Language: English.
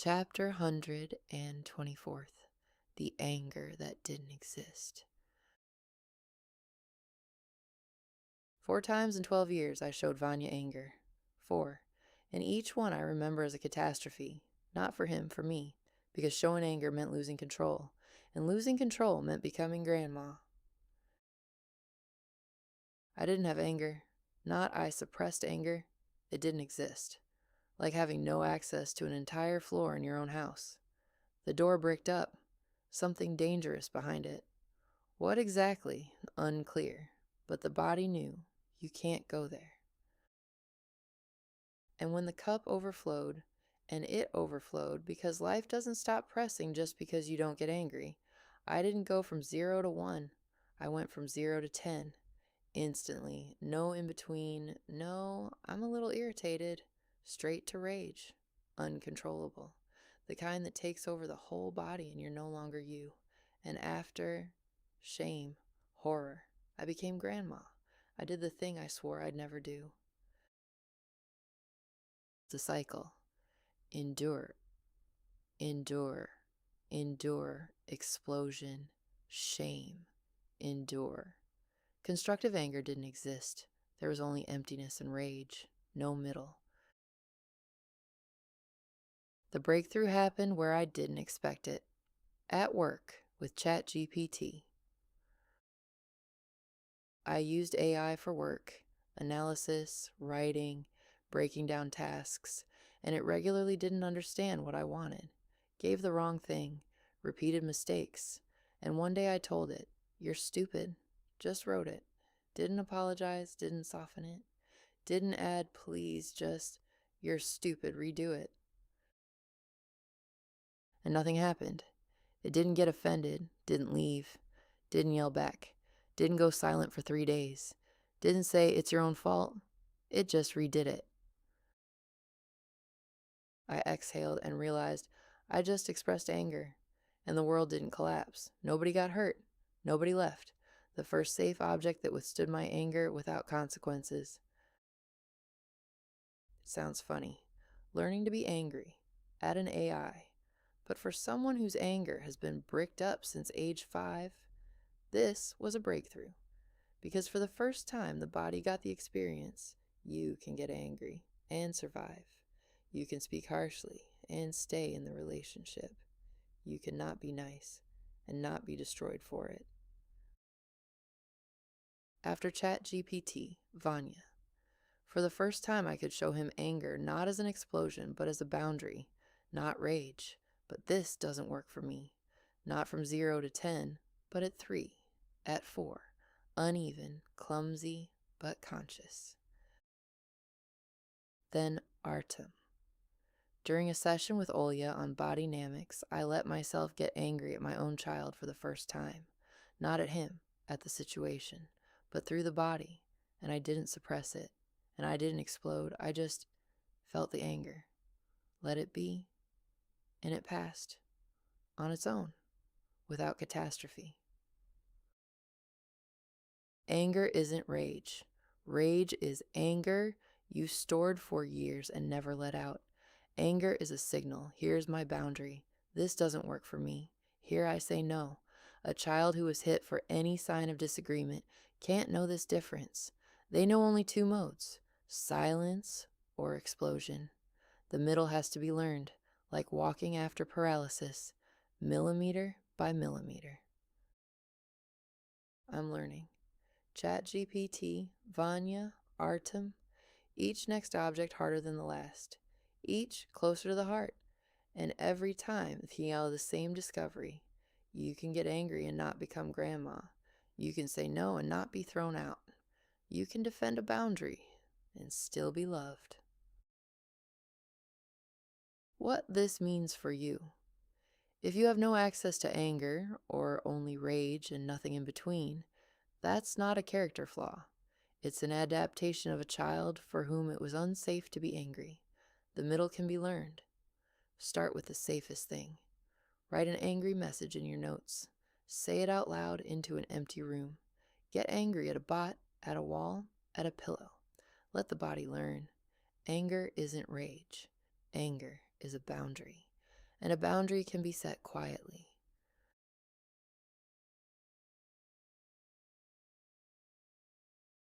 Chapter 124th. The Anger That Didn't Exist. 4 times in 12 years I showed Vanya anger. 4. And each one I remember as a catastrophe. Not for him, for me. Because showing anger meant losing control. And losing control meant becoming grandma. I didn't have anger. Not I suppressed anger. It didn't exist. Like having no access to an entire floor in your own house. The door bricked up. Something dangerous behind it. What exactly? Unclear. But the body knew. You can't go there. And when the cup overflowed, and it overflowed because life doesn't stop pressing just because you don't get angry, I didn't go from 0 to 1. I went from 0 to 10. Instantly. No in between. No, I'm a little irritated. Straight to rage. Uncontrollable. The kind that takes over the whole body and you're no longer you. And after, shame, horror. I became grandma. I did the thing I swore I'd never do. The cycle. Endure. Endure. Endure. Explosion. Shame. Endure. Constructive anger didn't exist. There was only emptiness and rage. No middle. The breakthrough happened where I didn't expect it. At work with ChatGPT. I used AI for work, analysis, writing, breaking down tasks, and it regularly didn't understand what I wanted, gave the wrong thing, repeated mistakes, and one day I told it, "You're stupid," just wrote it, didn't apologize, didn't soften it, didn't add, "Please, just, you're stupid, redo it." And nothing happened. It didn't get offended, didn't leave, didn't yell back, didn't go silent for 3 days, didn't say it's your own fault. It just redid it. I exhaled and realized I just expressed anger, and the world didn't collapse. Nobody got hurt. Nobody left. The first safe object that withstood my anger without consequences. It sounds funny. Learning to be angry at an AI. But for someone whose anger has been bricked up since age 5, this was a breakthrough. Because for the first time, the body got the experience. You can get angry and survive. You can speak harshly and stay in the relationship. You can not be nice and not be destroyed for it. After ChatGPT, Vanya. For the first time, I could show him anger not as an explosion, but as a boundary, not rage. But this doesn't work for me. Not from 0 to 10, but at 3, at 4. Uneven, clumsy, but conscious. Then Artem. During a session with Olya on body dynamics, I let myself get angry at my own child for the first time. Not at him, at the situation, but through the body, and I didn't suppress it, and I didn't explode. I just felt the anger, let it be, and it passed, on its own, without catastrophe. Anger isn't rage. Rage is anger you stored for years and never let out. Anger is a signal. Here's my boundary. This doesn't work for me. Here I say no. A child who is hit for any sign of disagreement can't know this difference. They know only 2 modes, silence or explosion. The middle has to be learned, like walking after paralysis, millimeter by millimeter. I'm learning. ChatGPT, Vanya, Artem, each next object harder than the last, each closer to the heart, and every time thinking out of the same discovery. You can get angry and not become grandma. You can say no and not be thrown out. You can defend a boundary and still be loved. What this means for you. If you have no access to anger, or only rage and nothing in between, that's not a character flaw. It's an adaptation of a child for whom it was unsafe to be angry. The middle can be learned. Start with the safest thing. Write an angry message in your notes. Say it out loud into an empty room. Get angry at a bot, at a wall, at a pillow. Let the body learn. Anger isn't rage. Anger is a boundary. and a boundary can be set quietly.